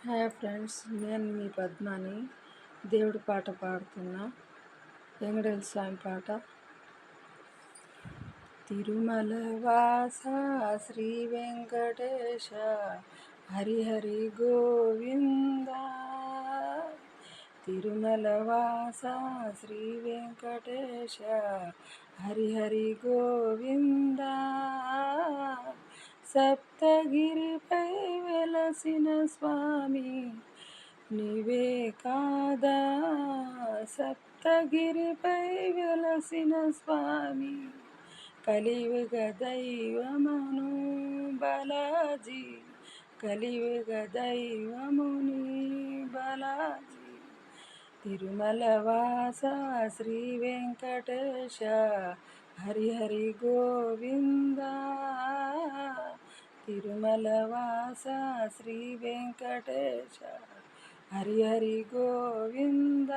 Hi friends, నేను మీ పద్మాని. దేవుడి పాట పాడుతున్నా. వెంకటేశ్వర స్వామి పాట. తిరుమల వాస శ్రీ వెంకటేశ హరిహరి గోవింద. తిరుమల వాస శ్రీ వెంకటేశ హరిహరి గోవింద. సప్తగిరిపై వెలసిన స్వామి నీవే కాదా. సప్తగిరిపై వెలసిన స్వామి కలియుగ దైవమను బాలాజీ. కలియుగ దైవముని బాలాజీ. తిరుమల వాస శ్రీ వెంకటేశ హరిహరి గోవింద. తిరుమల వాస శ్రీ వెంకటేశ హరిహరి గోవింద.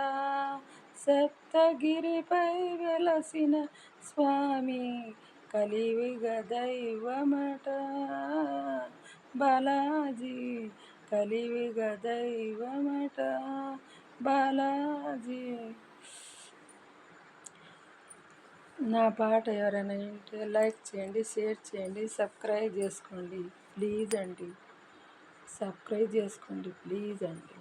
సప్తగిరిపై వెలసిన స్వామి కలియుగ దైవమట బాలాజీ. కలియుగ దైవమట బాలాజీ. నా పాట ఎవరైనా వింటే లైక్ చేయండి, షేర్ చేయండి, సబ్స్క్రైబ్ చేసుకోండి ప్లీజ్ అండి. సబ్స్క్రైబ్ చేసుకోండి ప్లీజ్ అండి.